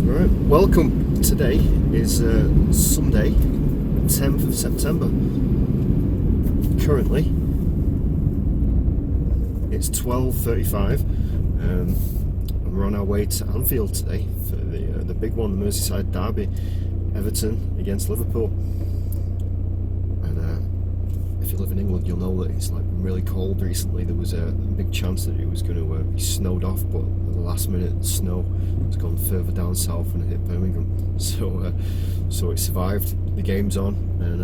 Right, welcome. Today is Sunday, 10th of September. Currently, it's 12:35, and we're on our way to Anfield today for the big one, the Merseyside derby, Everton against Liverpool. And if you live in England, you'll know that it's like really cold recently. There was a big chance that it was going to be snowed off, but at the last minute, the snow has gone further down south and it hit Birmingham. So it survived. The game's on, and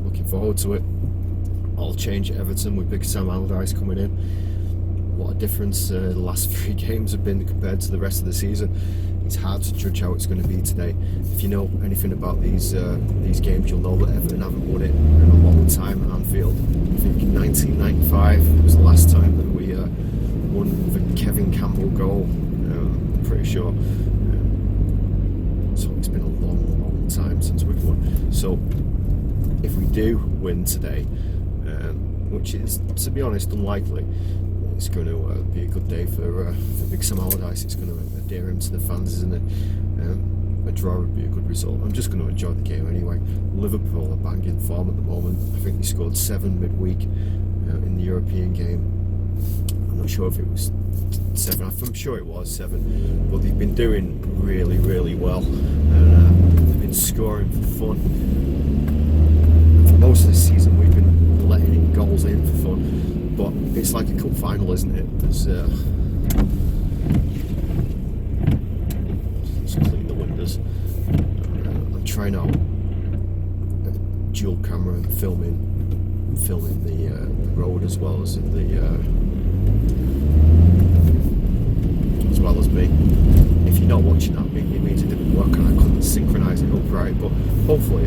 looking forward to it. All change at Everton with Big Sam Allardyce coming in. What a difference the last 3 games have been compared to the rest of the season. It's hard to judge how it's going to be today. If you know anything about these games, you'll know that Everton haven't won it in a long time at Anfield. I think 1995 was the last time that we won with a Kevin Campbell goal. I'm pretty sure. So it's been a long time since we've won. So if we do win today, which is, to be honest, unlikely, it's going to be a good day for Big Sam Allardyce. It's going to endear him to the fans, isn't it? A draw would be a good result. I'm just going to enjoy the game anyway. Liverpool are banging form at the moment. I think they scored 7 midweek in the European game. I'm not sure if it was 7. I'm sure it was 7. But they've been doing really well. And they've been scoring for fun. And for most of the season, we've been letting in goals in for fun. But it's like a cup final, isn't it? There's let's clean the windows. I'm trying out dual camera and filming the road as well as in as well as me. If you're not watching that, it means it didn't work and I couldn't synchronise it up right. But hopefully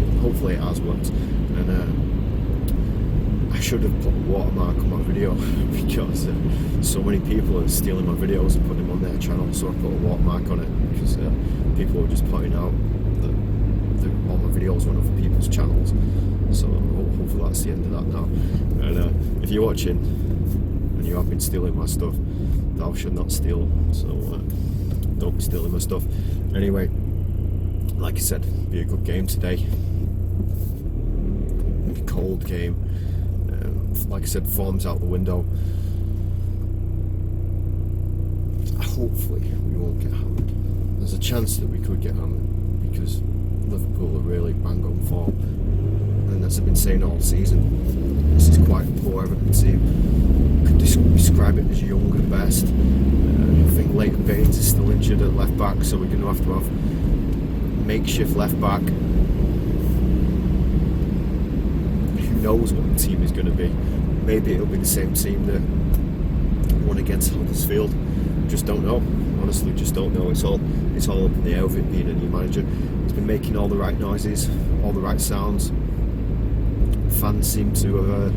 it has worked. And I should have put a watermark on my video because so many people are stealing my videos and putting them on their channel, so I put a watermark on it because people were just pointing out that all my videos went other people's channels. So hopefully that's the end of that now. And if you're watching and you have been stealing my stuff, thou should not steal, so don't be stealing my stuff. Anyway, like I said, be a good game today. Cold game. Like I said, form's out the window. Hopefully we won't get hammered. There's a chance that we could get hammered because Liverpool are really bang on form, and as I've been saying all season, this is quite a poor Everton team. Could describe it as young at best. I think Leighton Baines is still injured at left back, so we're going to have makeshift left back. Who knows what the team is going to be? Maybe it'll be the same team that won against Huddersfield. Just don't know. Honestly, just don't know. It's all up in the air with it being a new manager. He's been making all the right noises, all the right sounds. Fans seem to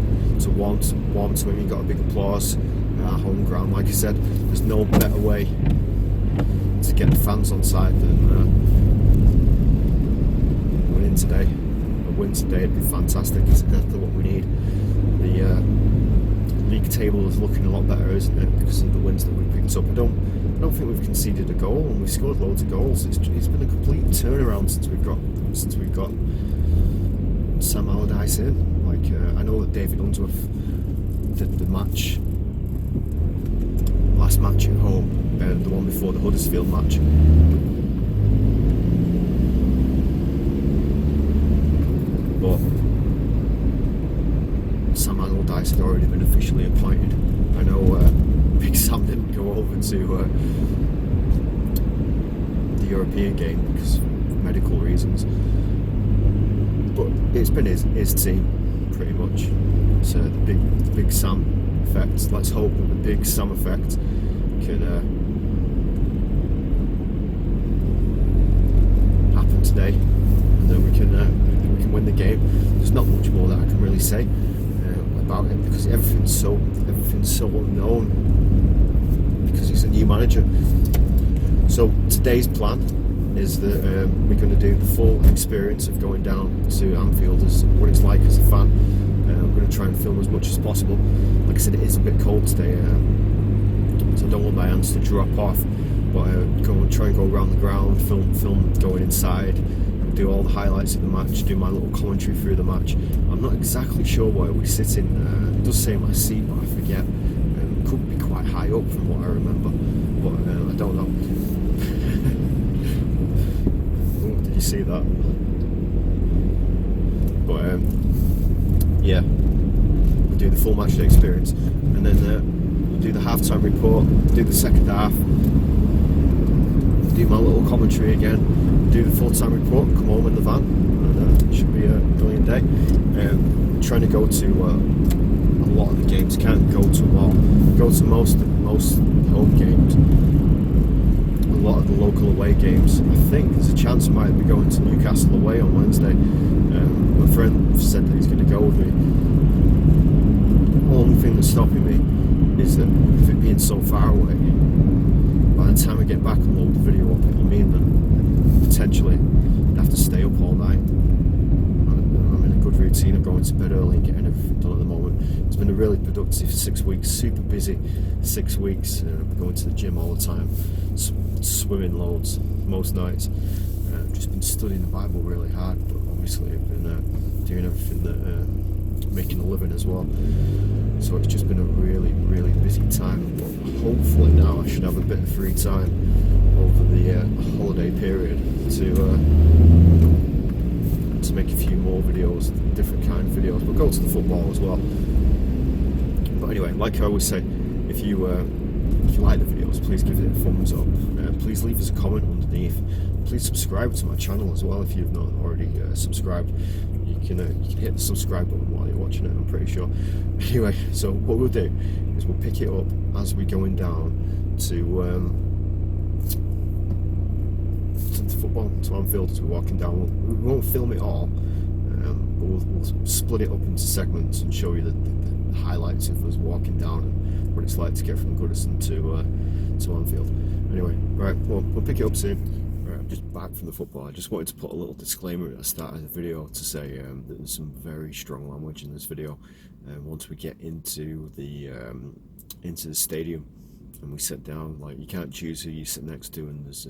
warm to him. He got a big applause at home ground. Like I said, there's no better way to get the fans on side than winning today. A win today would be fantastic. It's exactly what we need. The league table is looking a lot better, isn't it? Because of the wins that we've picked up. I don't think we've conceded a goal, and we've scored loads of goals. It's been a complete turnaround since we've got Sam Allardyce in. Like I know that David Unsworth did the last match at home, the one before the Huddersfield match. But Sam Allardyce had already been officially appointed. I know Big Sam didn't go over to the European game because of medical reasons, but it's been his team pretty much. So the Big Sam effect. Let's hope that the Big Sam effect can happen today, and then we can win the game. There's not much more that I can really say about it because everything's so unknown because he's a new manager. So today's plan is that we're going to do the full experience of going down to Anfield, as what it's like as a fan. I'm going to try and film as much as possible. Like I said, it is a bit cold today, so I don't want my hands to drop off. but try and go around the ground, film going inside, do all the highlights of the match, do my little commentary through the match. I'm not exactly sure where we're sitting. It does say my seat, but I forget. It could be quite high up from what I remember, but I don't know. Oh, did you see that? But yeah, we'll do the full match day experience, and then we'll do the halftime report, do the second half, do my little commentary again, do the full-time report, come home in the van, and it should be a brilliant day. Trying to go to a lot of the games, can't go to them all, go to most home games, a lot of the local away games. I think there's a chance I might be going to Newcastle away on Wednesday. My friend said that he's going to go with me. The only thing that's stopping me is that with it being so far away, by the time I get back and load the video up, it'll mean that potentially I'd have to stay up all night. I'm in a good routine of going to bed early and getting everything done at the moment. It's been a really productive 6 weeks, super busy 6 weeks. Going to the gym all the time, swimming loads most nights. Just been studying the Bible really hard, but obviously I've been doing everything that making a living as well. So it's just been a really, really busy time. But hopefully now I should have a bit of free time over the holiday period to make a few more videos, different kind of videos, but go to the football as well. But anyway, like I always say, if you like the videos, please give it a thumbs up. Please leave us a comment underneath. Please subscribe to my channel as well if you've not already subscribed. You can hit the subscribe button while you're watching it, I'm pretty sure. Anyway, so what we'll do is we'll pick it up as we're going down to the football, to Anfield, as we're walking down. We won't film it all, but we'll split it up into segments and show you the highlights of us walking down and what it's like to get from Goodison to Anfield. Anyway, right, well, we'll pick it up soon. Right, I'm just back from the football. I just wanted to put a little disclaimer at the start of the video to say that there's some very strong language in this video. Once we get into the stadium and we sit down, like, you can't choose who you sit next to, and there's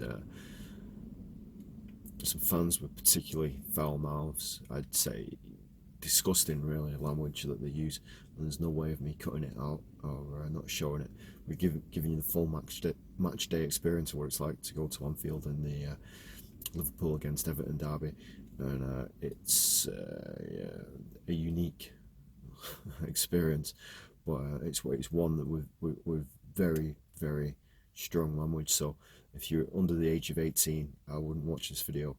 some fans with particularly foul mouths. I'd say disgusting, really, language that they use, and there's no way of me cutting it out or not showing it. We're giving you the full match day experience of what it's like to go to Anfield in the Liverpool against Everton derby, and it's a unique experience, but it's one that with very, very strong language. So if you're under the age of 18, I wouldn't watch this video.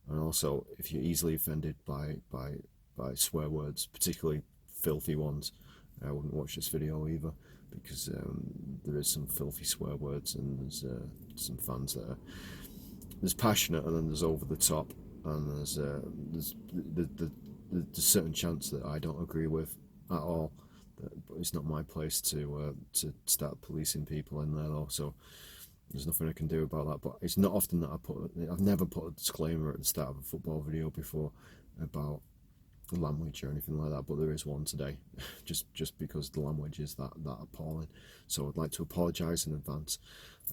And also, if you're easily offended by swear words, particularly filthy ones, I wouldn't watch this video either, because there is some filthy swear words, and there's some fans that there's passionate, and then there's over the top, and there's certain chants that I don't agree with at all. But it's not my place to start policing people in there, though. So there's nothing I can do about that. But it's not often that I've never put a disclaimer at the start of a football video before about language or anything like that, but there is one today, just because the language is that appalling. So I'd like to apologise in advance,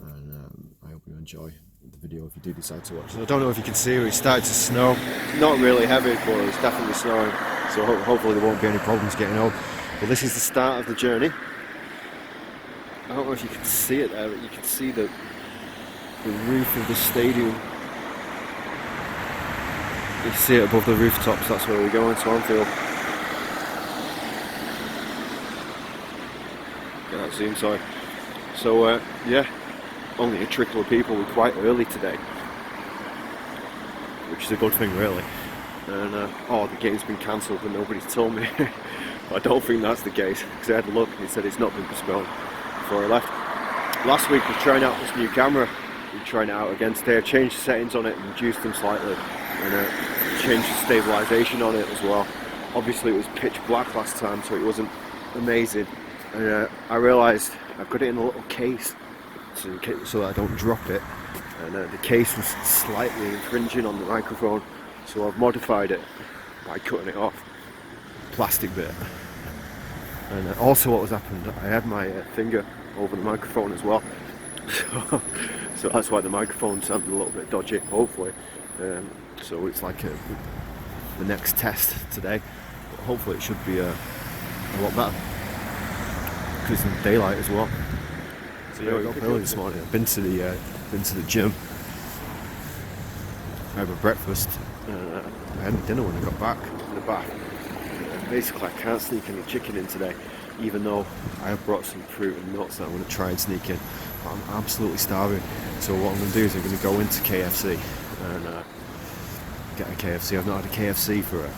and I hope you enjoy the video if you do decide to watch it. I don't know if you can see, but it started to snow. Not really heavy, but it's definitely snowing, so hopefully there won't be any problems getting home. But this is the start of the journey. I don't know if you can see it there, but you can see the roof of the stadium. You see it above the rooftops. That's where we're going, to Anfield. Get that zoom, sorry. So yeah, only a trickle of people. We're quite early today, which is a good thing, really. And the game's been cancelled, but nobody's told me. I don't think that's the case, because I had a look and it said it's not been postponed before I left. Last week we were trying out this new camera. We're trying it out again today. I changed the settings on it and reduced them slightly, and changed the stabilisation on it as well. Obviously it was pitch black last time, so it wasn't amazing. And I realised I've got it in a little case so that I don't drop it, and the case was slightly infringing on the microphone, so I've modified it by cutting it off, plastic bit. And also what was happened, I had my finger over the microphone as well, So that's why the microphone sounded a little bit dodgy, hopefully. So it's like the next test today, but hopefully it should be a lot better, because it's in daylight as well. So yeah, I got up early this morning. I've been to the gym. I had my breakfast. I had my dinner when I got back in the bath. Basically, I can't sneak any chicken in today, even though I have brought some fruit and nuts that I'm going to try and sneak in. But I'm absolutely starving. So what I'm going to do is I'm going to go into KFC and get a KFC. I've not had a KFC for a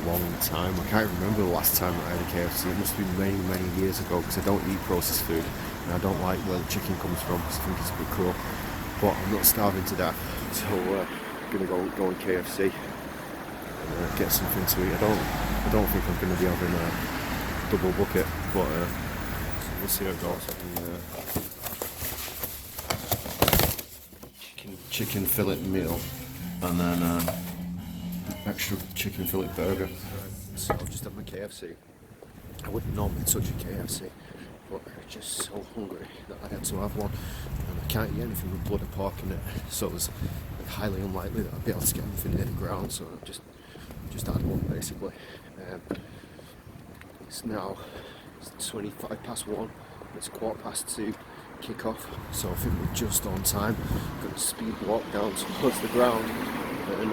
long time. I can't remember the last time I had a KFC. It must have been many years ago, because I don't eat processed food and I don't like where the chicken comes from, because I think it's a bit cruel. But I'm not starving to death, so I'm going to go in KFC and get something to eat. I don't think I'm going to be having a double bucket, but we'll see how it goes. Chicken fillet meal, and then extra chicken fillet burger. So I've just had my KFC. I wouldn't normally touch a KFC, but I'm just so hungry that I had to have one, and I can't eat anything with blood or pork in it, so it was highly unlikely that I'd be able to get anything near the ground, so I just had one basically. It's now 1:25, it's 2:15 kick-off, so I think we're just on time. I'm going to speed walk down towards the ground and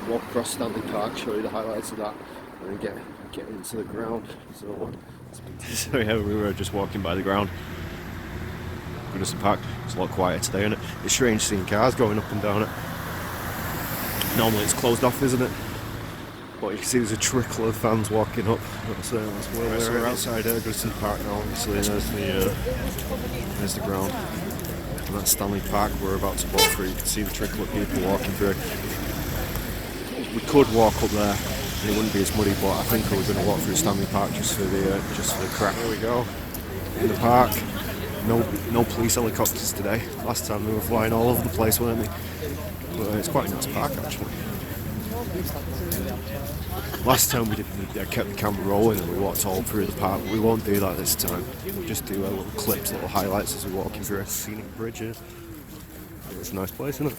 walk across Stanley Park, show you the highlights of that, and then get into the ground. So yeah, we were just walking by the ground. Goodness Park, it's a lot quieter today, isn't it? It's strange seeing cars going up and down it. Normally it's closed off, isn't it? But you can see there's a trickle of fans walking up. That's where we're outside Goodison Park now, obviously, and there's the ground. And that's Stanley Park we're about to walk through. You can see the trickle of people walking through. We could walk up there and it wouldn't be as muddy, but I think we're going to walk through Stanley Park just for the crack. There we go, in the park. No police helicopters today. Last time they were flying all over the place, weren't they? But it's quite a nice park actually. Last time I kept the camera rolling and we walked all through the park. We won't do that this time. We'll just do little clips, little highlights as we walk through a scenic bridge here. It's a nice place, isn't it?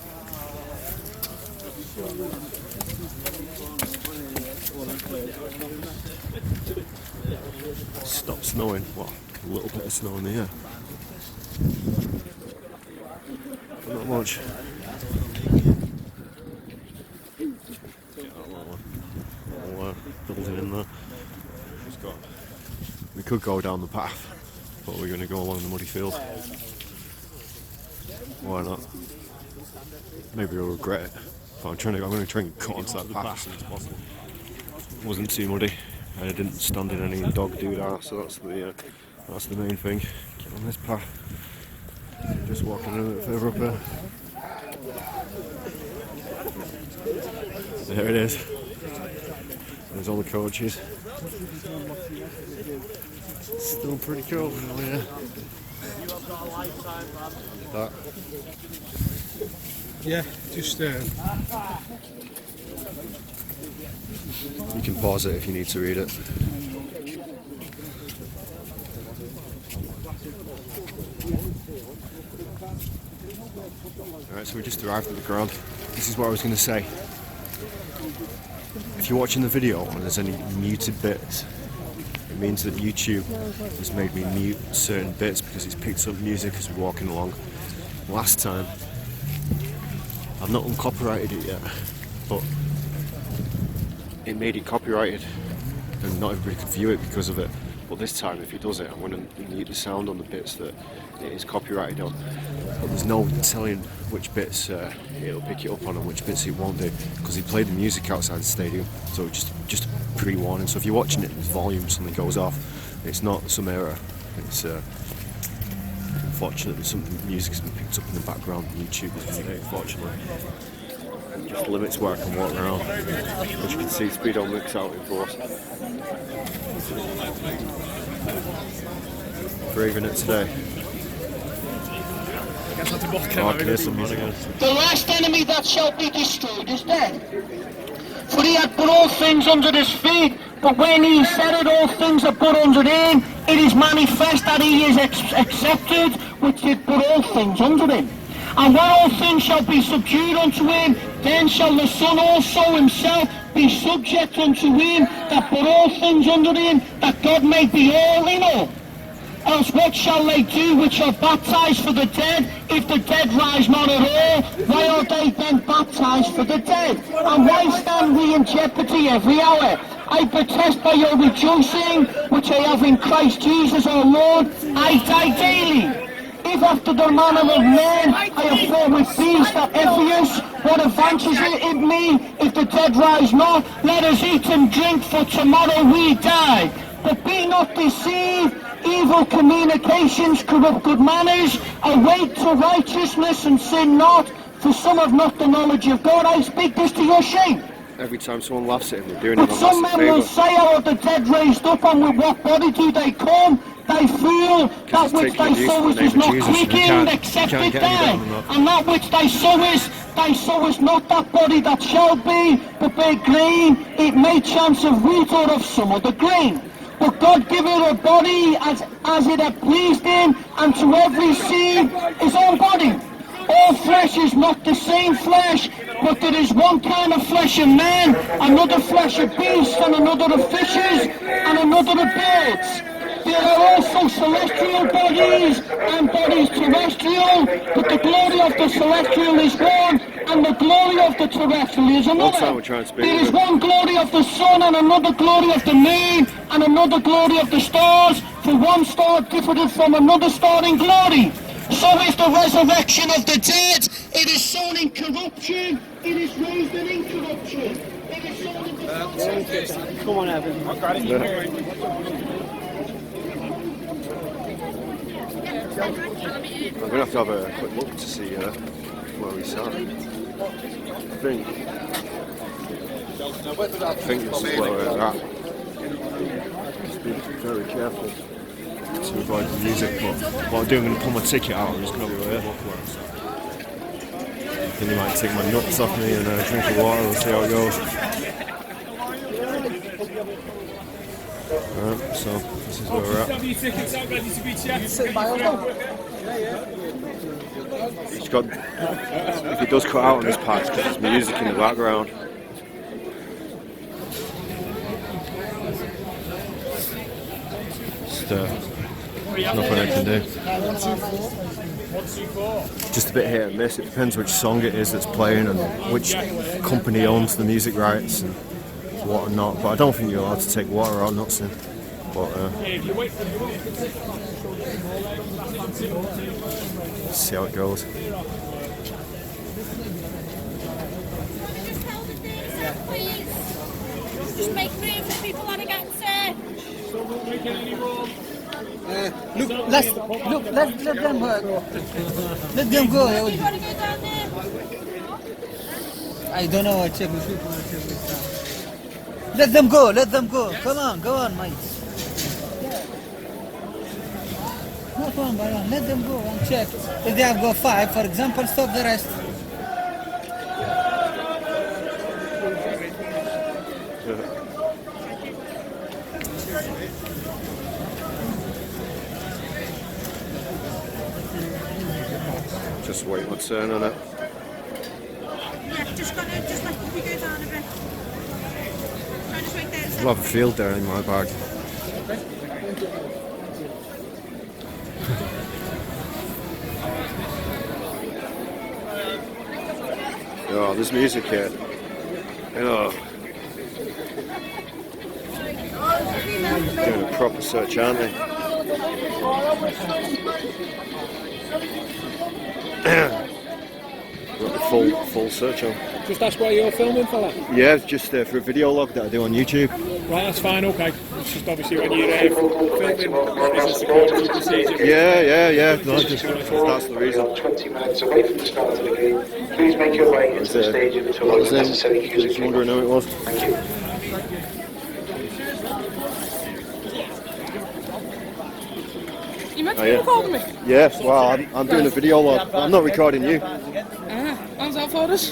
Stopped snowing. Well, a little bit of snow in the air. But not much. Building in there. We could go down the path, but we're going to go along the muddy field. Why not? Maybe we'll regret it. But I'm going to try and cut onto that path as soon as possible. It wasn't too muddy. I didn't stand in any dog doo-dah, so that's the main thing. Get on this path. Just walking a little bit further up here. There it is. There's all the coaches. Still pretty cool. Oh, yeah. That. Yeah, just. You can pause it if you need to read it. Alright, so we just arrived at the ground. This is what I was going to say. If you're watching the video and there's any muted bits, it means that YouTube has made me mute certain bits because it's picked up music as we're walking along. Last time, I've not uncopyrighted it yet, but it made it copyrighted and not everybody could view it because of it. But this time, if he does it, I'm going to mute the sound on the bits that it is copyrighted on. But there's no telling which bits it'll pick it up on and which bits it won't do, because he played the music outside the stadium, so just pre-warning. So if you're watching it and the volume suddenly goes off, it's not some error. It's unfortunately something music's been picked up in the background on YouTube, unfortunately. Just limits where I can walk around. As you can see, Speedo Mix out in force. Braving it today. The last enemy that shall be destroyed is dead. For he had put all things under his feet, but when he said it, all things are put under him, it is manifest that he is accepted which did put all things under him. And when all things shall be subdued unto him, then shall the Son also himself be subject unto him that put all things under him, that God may be all in all. Else what shall they do which are baptized for the dead, if the dead rise not at all? Why are they then baptized for the dead? And why stand we in jeopardy every hour? I protest by your rejoicing, which I have in Christ Jesus our Lord, I die daily. If after the manner of men I have fought with beasts at Ephesus, what advantage it me if the dead rise not? Let us eat and drink, for tomorrow we die. But be not deceived, evil communications corrupt good manners. Awake to righteousness and sin not, for some have not the knowledge of God. I speak this to your shame. Every time someone laughs at him, they're doing But him a some massive men will favour. say, how are the dead raised up, and with what body do they come? They feel that which they sow is not quickened, except it die. And that which they sow is not that body that shall be, but be green. It may chance of wheat or of some other grain. But God giveth a body as it hath pleased him, and to every seed his own body. All flesh is not the same flesh, but there is one kind of flesh in man, another flesh of beasts, and another of fishes, and another of birds. There are also celestial bodies and bodies terrestrial, but the glory of the celestial is one, and the glory of the terrestrial is another. There is one glory of the sun, and another glory of the moon, and another glory of the stars, for one star differeth from another star in glory. So is the resurrection of the dead. It is sown in corruption, it is raised in incorruption. It is sown in the Come on, Evan. I've got it. I'm going to have to have a quick look to see where we sat. I think this is where we're at. Just be very careful to avoid the music, but what I'm doing, I'm going to pull my ticket out. I'm just going to look where I'm sat. Then you might take my nuts off me and drink the water. We'll see how it goes. Alright, so this is where we're at. Have your tickets out ready to be checked? He's got, if he does cut out on this part, it's because there's music in the background. Just, nothing I can do. Just a bit hit and miss. It depends which song it is that's playing and which company owns the music rights and what or not. But I don't think you're allowed to take water or nuts in. But see how it goes. Just make room for people on against it. Let them go. Let them go. You want to go down there? I don't know what check. Let them go. Let them go. Come on, go on, mate. No, come on, Baron. Let them go and check. If they have got 5, for example, stop the rest. Just wait my turn on it. Yeah, just let me go down a bit. Try to wait there. I'll have a field there in my bag. Oh, there's music here. Oh. Doing a proper search, aren't they? Got the full search on. Just ask why you're filming, fella. Yeah, it's just for a video log that I do on YouTube. Right, that's fine, okay. It's just obviously when you're filming, it's a security procedure. Yeah. No, that's the reason. 20 minutes away from the start of the game. Please make your way into the stadium to avoid unnecessary queues. Just wondering who it was. Thank you. You meant Oh, to record me? Yes, well, I'm doing a video log. I'm not recording you. How's that for us?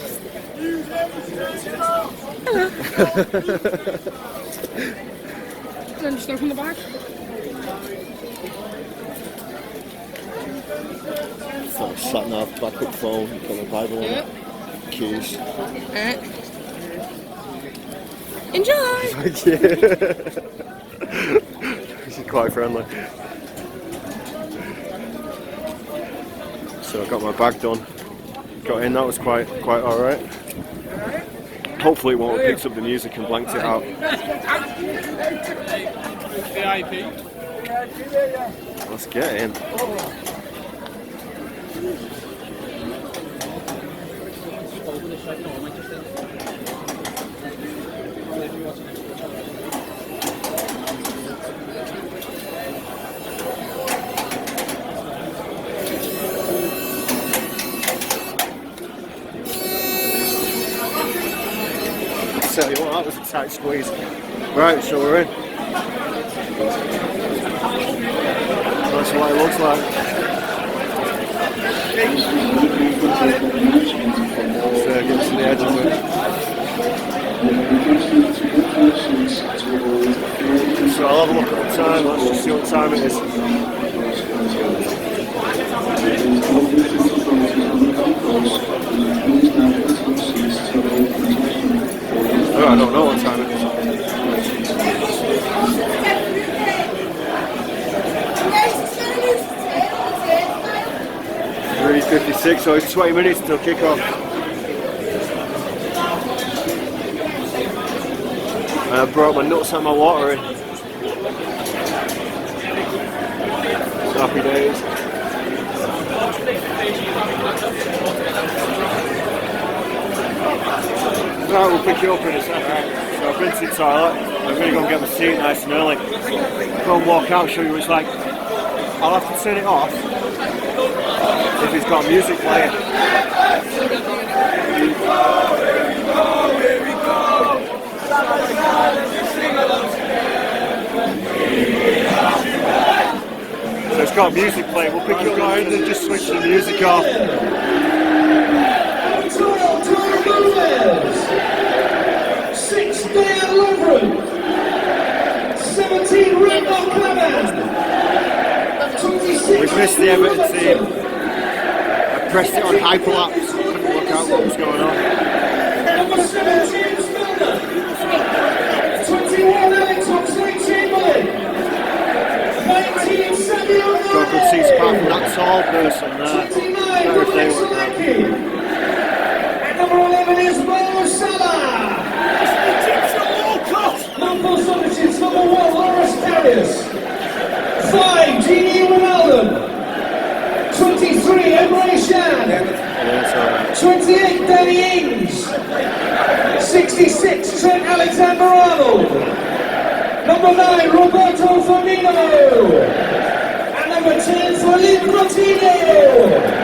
Then just open the bag. It's like a sat nav, backup phone, you've got a Bible on it, keys. Enjoy! Thank you. This is quite friendly. So I got my bag done. Got in, that was quite alright. Hopefully it won't have picked up the music and blanked it out. VIP. Let's get in. Tell you what, that was a tight squeeze. Right, so we're in. That's what it looks like. So get to the edge of it. So I'll have a look at the time, let's just see what time it is. Oh, I don't know what time it is. 3:56, so it's 20 minutes till kick-off. And I brought my nuts and my water in. Happy days. Right, we'll pick you up in a sec. Right. So I've been to the toilet. I'm going to go and get my seat nice and early. Go and walk out, show you what it's like. I'll have to turn it off if it's got music playing. So it's got music playing. We'll pick you up right and just switch the music off. 6 Dan Lovren, 17 Randall Clement, 26. We've missed the Everton team. I pressed it on hyperlapse, couldn't work out what was going on. Number 17 Spiller, 21 Alex Oxlade-Chamberlain, 19 Samuel Got good seats apart from that tall person there. 29 Better if they Rooney, were there. and number 11 is Salah. Number 76, number 1, Loris Karius. 5, Gini Ronaldo. 23, Emre Can. 28, Danny Ings. 66, Trent Alexander-Arnold. Number 9, Roberto Firmino. And number 10, Felipe Coutinho.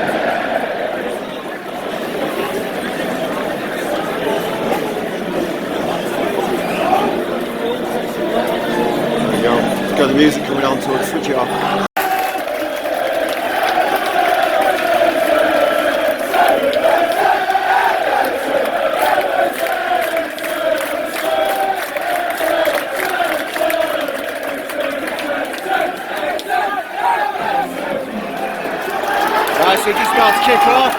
Got the music coming on, so we'll switch it off. Right, so we're just about to kick off.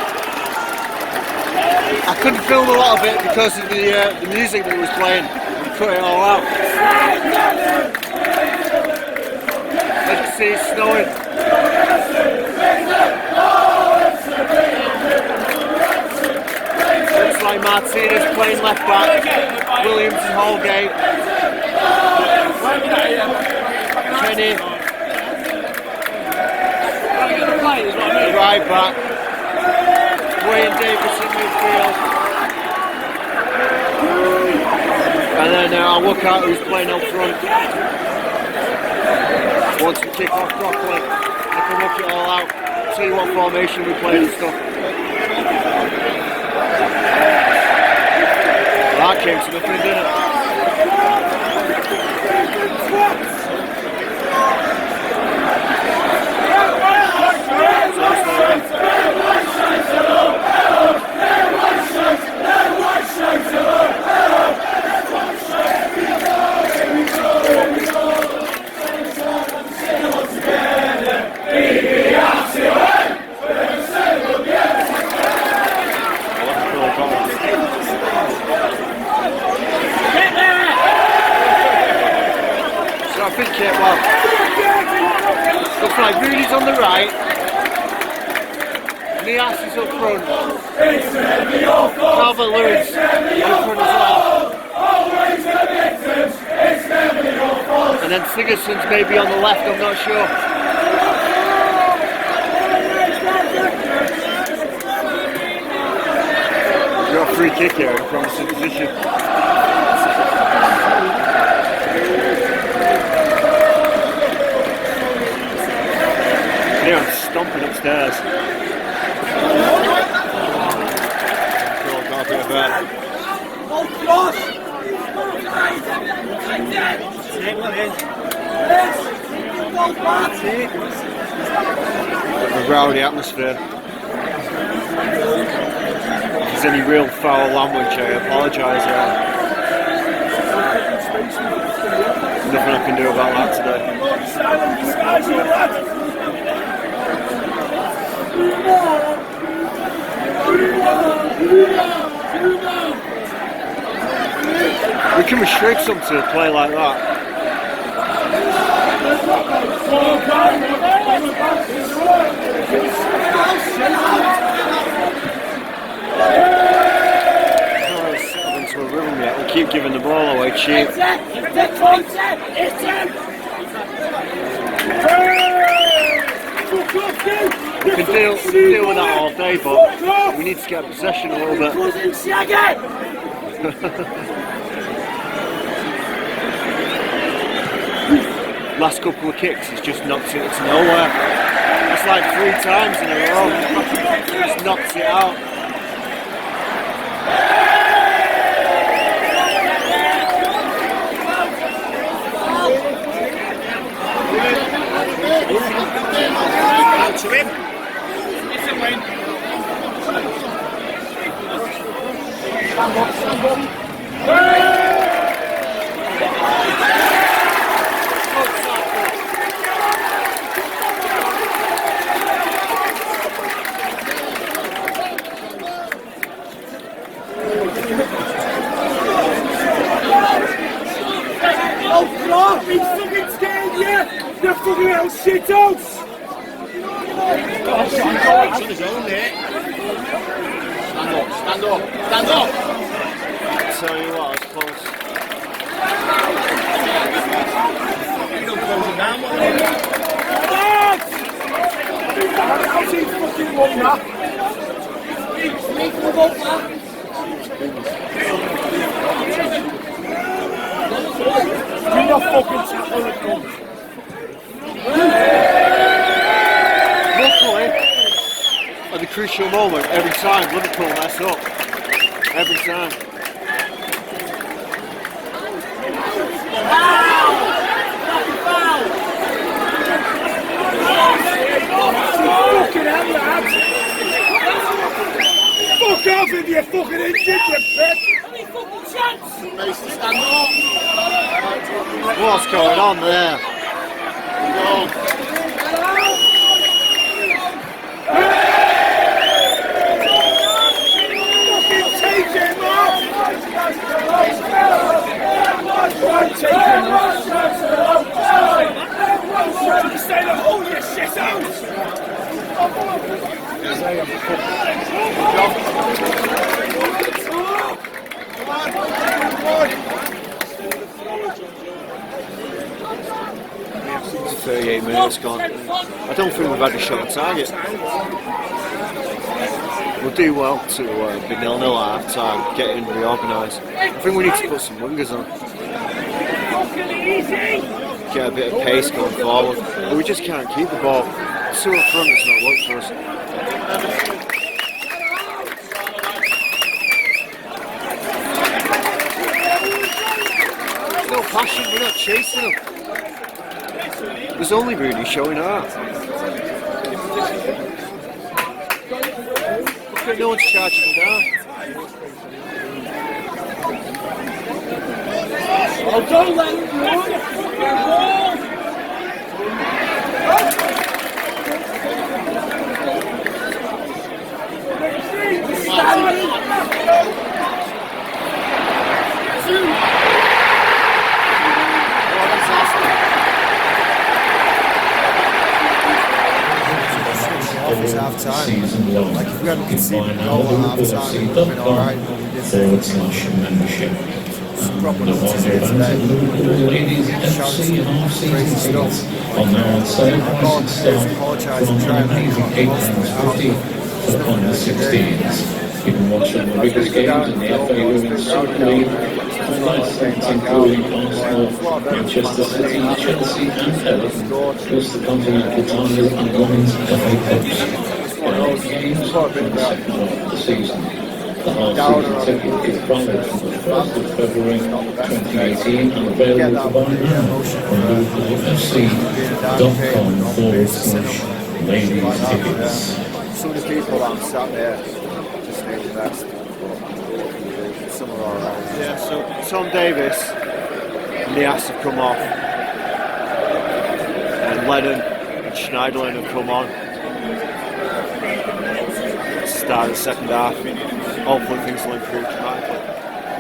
I couldn't film a lot of it because of the music that was playing. We cut it all out. As you can see, it's snowing. Looks like Martinez playing left back, Williams and Holgate, Kenny, right back, Wayne Davis in midfield, and then I'll work out who's playing up front. Once we kick off properly, I can work it all out, tell you what formation we play and stuff. Well, that came to nothing, didn't So I think, well, looks like Rooney's on the right. Nias is up front. Calvert-Lewin's up front as well. And then Sigurdsson's maybe on the left, I'm not sure. Got a free kick here in promising position. Yeah, I'm stomping upstairs. Got a bit of a rowdy atmosphere. If there's any real foul language, I apologise. Nothing I can do about that today. We can restrict them to play like that. Into a rhythm yet. We keep giving the ball away cheap. We can deal with that all day, but we need to get possession a little bit. Last couple of kicks, he's just knocked it to nowhere. It's like 3 times in a row. Just knocks it out. To him. It's a win. Stand up, stand up. Oh God, he's fucking scared you! You're fucking little shithouse! Stand up, stand up! I tell you what, I was close. You don't close him down, what are you? How's he fucking won that? Do not fucking tackle the cunt. Luckily, at the crucial moment, every time Liverpool mess up. Every time. Fucking hell, lads! Fuck off if you're fucking injured, you bitch! Any fucking chance? Nice to stand up. What's going on there? Take him off! Take him off! Stay the hole, you shit out! It's 38 minutes gone. I don't think we've had a shot on target. We'll do well to be 0-0 at half time, getting reorganised. I think we need to put some wingers on. Get a bit of pace going forward. But we just can't keep the ball. 2 up front, it's not worked for us. There's no passion, we're not chasing them. There's only Rooney showing heart. No one's charging him down. Oh, don't let him run! Stand season long. Like if we hadn't By conceded a now, goal at Liverpool half have time, seen it would have been .com alright, but we didn't. /membership. Proper The notice Wonder here Bands today. and Liverpool Ladies FC half-season tickets are now on sale. Prices start from £180.50 for under 16s. You can watch some of the biggest games in the FA Women's Super League for license including Arsenal, Manchester City, Chelsea and Everton, plus the Continental Tigers and Women's FA Cups. Games in the second half of the season. The half-season ticket is valid from the 1st of February 2018 and available to buy now on liverpoolfc.com/ladies tickets. Some of the people that I'm sat there just need the best. Some are alright. Yeah, so Tom Davis and Nias have come off. And Lennon and Schneiderlin have come on. Start the second half. Hopefully things will improve dramatically.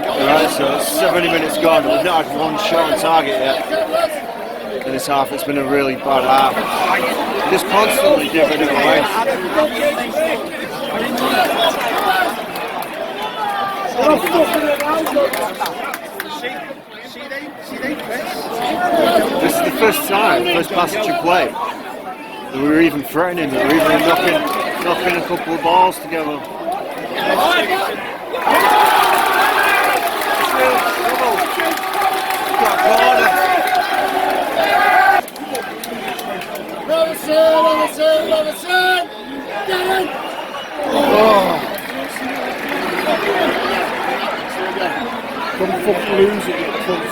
Alright, so 70 minutes gone. We've not had one shot on target yet. In this half, it's been a really bad half. We're just constantly giving it away. This is the first time, first passage of play, that we were even threatening, that we were even knocking a couple of balls together. Don't fucking lose it, you cunt.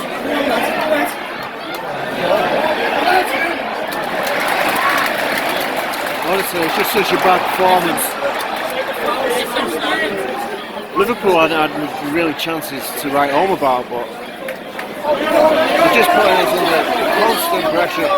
Honestly, it's just such a bad performance. Liverpool hadn't had really chances to write home about, but they're just putting us under constant pressure.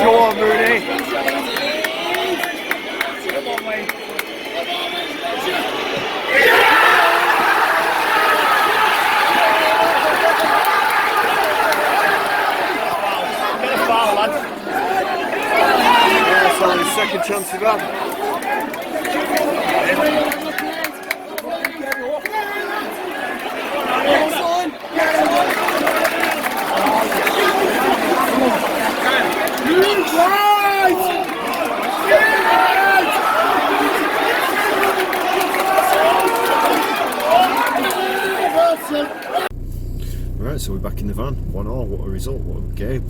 Go on, Rooney. Yeah, it's only the second chance we've had. Right, so we're back in the van. 1-1. What a result! What a game!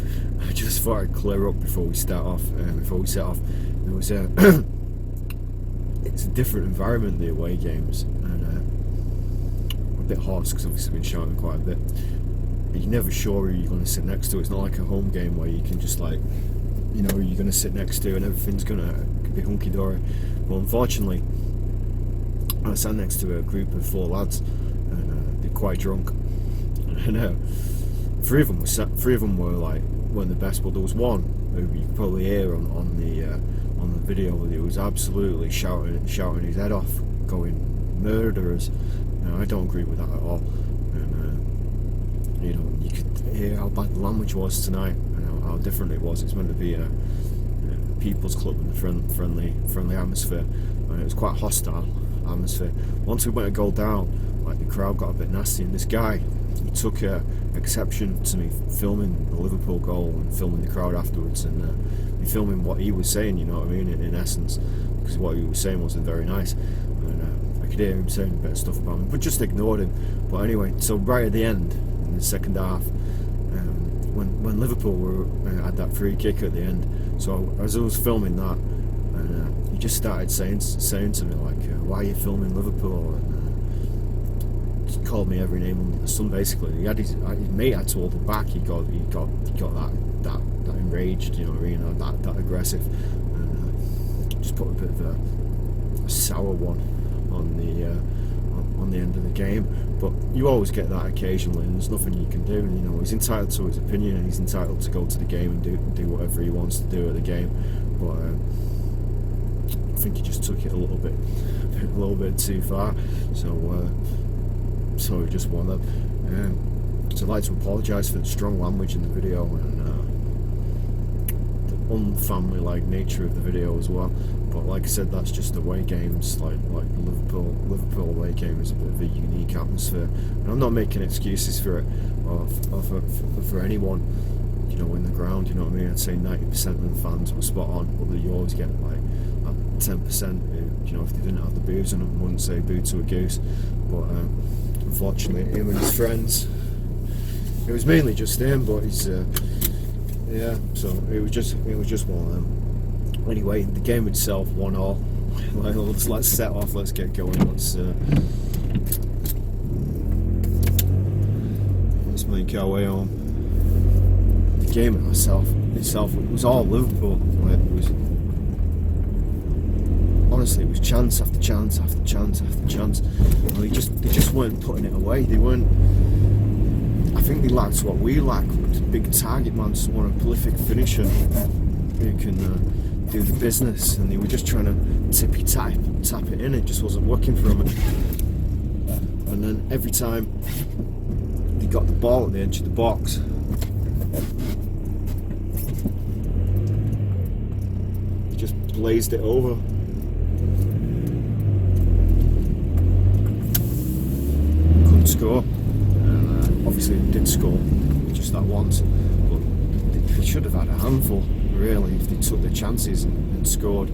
I just thought I'd clear up before we start off. It was it's a different environment, the away games, and a bit hoarse because obviously we've been shouting quite a bit. But you're never sure who you're going to sit next to. It's not like a home game where you can just who you're going to sit next to and everything's going to be hunky dory. Well, unfortunately, I sat next to a group of 4 lads, and they're quite drunk. And three of them weren't the best, but there was one who you could probably hear on the video that he was absolutely shouting his head off, going murderers. Now, I don't agree with that at all. And you could hear how bad the language was tonight and how different it was. It's meant to be a people's club and a friendly atmosphere, and it was quite a hostile atmosphere. Once we went a goal down, the crowd got a bit nasty, and this guy, he took exception to me filming the Liverpool goal and filming the crowd afterwards, and filming what he was saying, you know what I mean, in essence, because what he was saying wasn't very nice, and I could hear him saying a bit of stuff about me, but just ignored him. But anyway, so right at the end, in the second half, when Liverpool had that free kick at the end, so as I was filming that, and he just started saying to me, why are you filming Liverpool? And called me every name under the sun. Basically, his mate had to hold him back. He got that enraged, you know what I mean, that aggressive, and just put a bit of a sour one on the end of the game. But you always get that occasionally, and there's nothing you can do. You know, he's entitled to his opinion, and he's entitled to go to the game and do whatever he wants to do at the game. But I think he just took it a little bit too far. So he just won them. So I'd like to apologise for the strong language in the video and the unfamily-like nature of the video as well. But like I said, that's just away games. Like the Liverpool away game is a bit of a unique atmosphere, and I'm not making excuses for it or for anyone, you know, in the ground. You know what I mean? I'd say 90% of the fans were spot on, but you always get like 10%. You know, if they didn't have the booze, and I wouldn't say boo to a goose. But unfortunately, him and his friends. It was mainly just him, but he's yeah. So it was just one of them. Anyway, the game itself, 1-1. Let's set off. Let's get going. Let's make our way home. The game itself, it was all Liverpool. Honestly, it was chance after chance after chance after chance. Well, they just weren't putting it away. They weren't. I think they lacked what we lack: big target man, someone a prolific finisher who can do the business. And they were just trying to tap it in. It just wasn't working for them. And then every time they got the ball at the edge of the box, they just blazed it over. Score. Obviously they did score just that once, but they should have had a handful really if they took their chances and scored.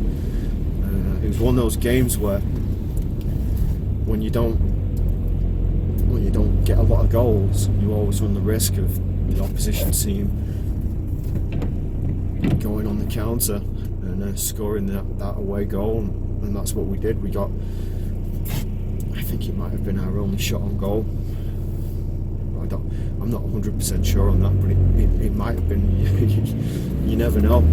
It was one of those games where when you don't get a lot of goals, you always run the risk of the opposition team going on the counter and scoring that away goal, and that's what we did. We got, I think it might have been our only shot on goal. I'm not 100% sure on that, but it might have been. You never know.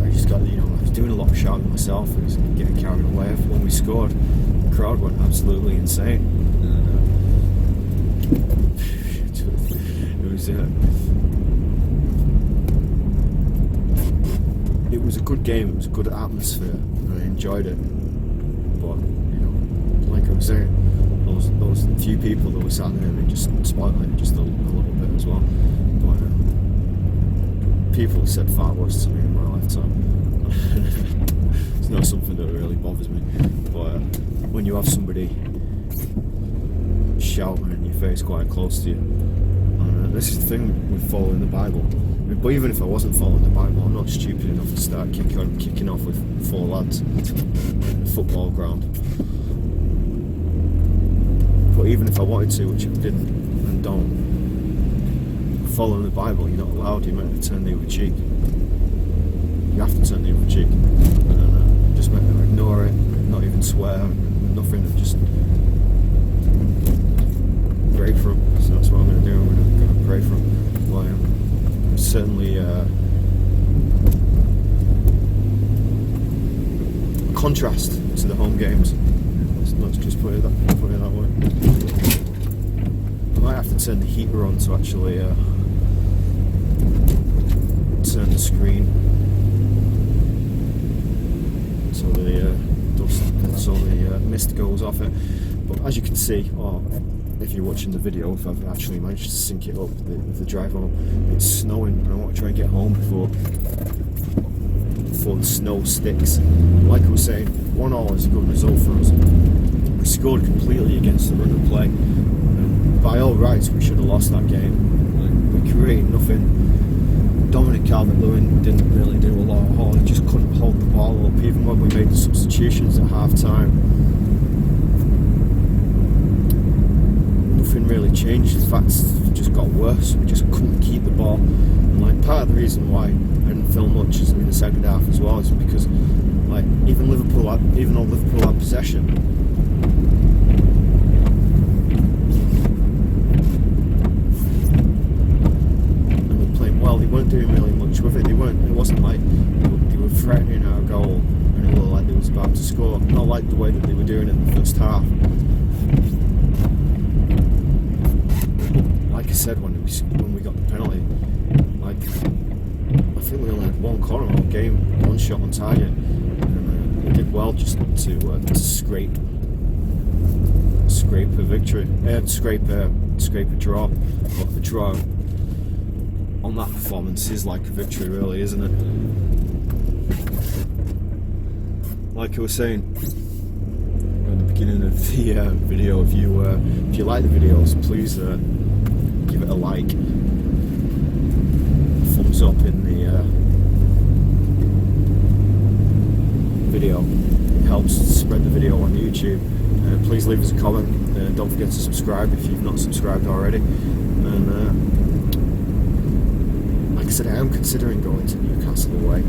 I just got, you know, I was doing a lot of shouting myself. I was getting carried away. When we scored, the crowd went absolutely insane. It was a good game. It was a good atmosphere, and I enjoyed it. But you know, like I was saying, those few people that were sat there, they just spoiled it just a little bit as well. But people have said far worse to me in my lifetime. It's not something that really bothers me. But when you have somebody shouting in your face quite close to you, this is the thing with following the Bible. But even if I wasn't following the Bible, I'm not stupid enough to start kicking off with 4 lads in a football ground. But even if I wanted to, which I didn't and don't, following the Bible, you're not allowed. You're meant to turn the other cheek. You have to turn the other cheek. Just meant to ignore it, not even swear, nothing. Just pray for him. So that's what I'm going to do. I'm going to pray for him. Well, I'm certainly a contrast to the home games. Let's just put it that way. I might have to turn the heater on to actually turn the screen so the mist goes off it. But as you can see, or if you're watching the video, if I've actually managed to sync it up the drive home, it's snowing, and I want to try and get home before the snow sticks. Like I was saying, 1-1 is a good result for us. We scored completely against the run of play. By all rights, we should have lost that game. We created nothing. Dominic Calvert-Lewin didn't really do a lot at all. He just couldn't hold the ball up, even when we made the substitutions at half-time. Nothing really changed. In fact, it just got worse. We just couldn't keep the ball. And like part of the reason why I didn't film much in the second half as well is because, like, even though Liverpool had possession, really much with it. They weren't. It wasn't like they were threatening our goal, and it looked like they was about to score. Not like the way that they were doing it in the first half. Like I said, when we got the penalty, like I think we only had one corner all game, one shot on target. We did well just to scrape a victory, scrape a draw. But the draw on that performance is like a victory, really, isn't it? Like I was saying at the beginning of the video, if you like the videos, please give it a like, thumbs up in the video. It helps spread the video on YouTube. Please leave us a comment. Don't forget to subscribe if you've not subscribed already. And like I said, I am considering going to Newcastle away.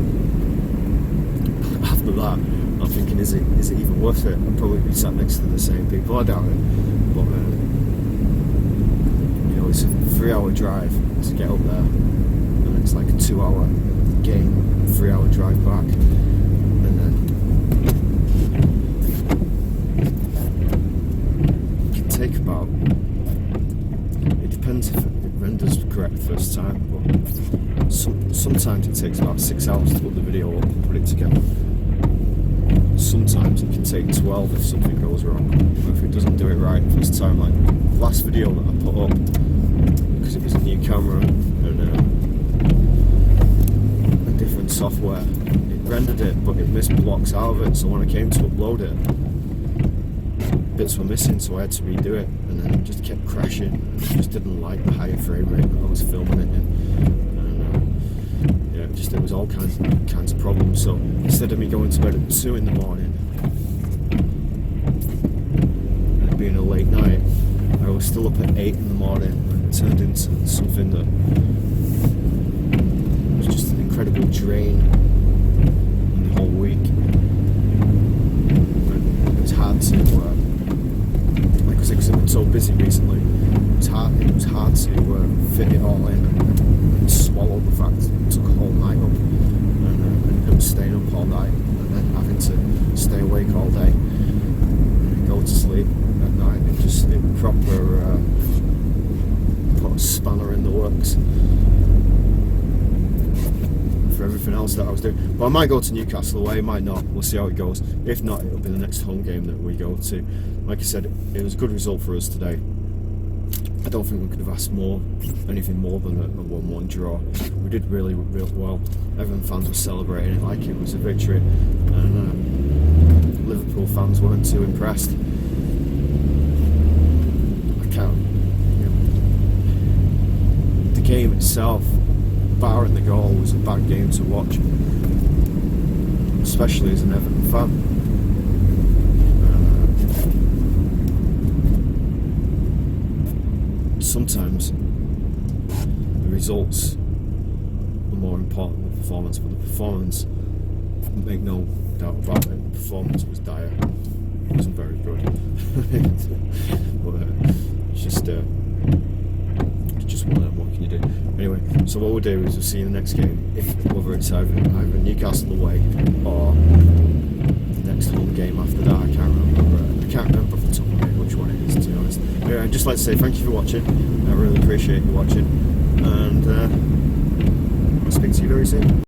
After that, I'm thinking, is it even worth it? I'll probably be sat next to the same people. I doubt it. But it's a 3-hour drive to get up there, and it's like a 2-hour game, 3-hour drive back, and then it can take about. It depends if it renders correct first time, but sometimes it takes about 6 hours to put the video up and put it together. Sometimes it can take 12 if something goes wrong, or if it doesn't do it right first time. Like the last video that I put up, because it was a new camera and a different software, it rendered it, but it missed blocks out of it. So when I came to upload it, bits were missing, so I had to redo it, and then it just kept crashing. I just didn't like the higher frame rate that I was filming it in. It was all kinds of problems. So instead of me going to bed at 2 in the morning and it being a late night, I was still up at 8 in the morning, and it turned into something that was just an incredible drain on the whole week. And it was hard to, like I said, because I've been so busy recently, it was hard to fit it all in and swallow the fact that it took a whole night up, and staying up all night, and then having to stay awake all day and go to sleep at night. It proper put a spanner in the works for everything else that I was doing. But I might go to Newcastle away, might not. We'll see how it goes. If not, it'll be the next home game that we go to. Like I said, it was a good result for us today. I don't think we could have asked anything more than a 1-1 draw. We did really well. Everton fans were celebrating it like it was a victory, and Liverpool fans weren't too impressed. The game itself, barring the goal, was a bad game to watch, especially as an Everton fan. Sometimes the results are more important than the performance, but the performance, make no doubt about it, the performance was dire. It wasn't very good. But it's just one of them. What can you do? Anyway, so what we'll do is we'll see you in the next game, whether it's either Newcastle away or the next home game after that. I can't remember off the top of my head which one it is, to be honest. Anyway, I'd just like to say thank you for watching. I really appreciate you watching, and I'll speak to you very soon.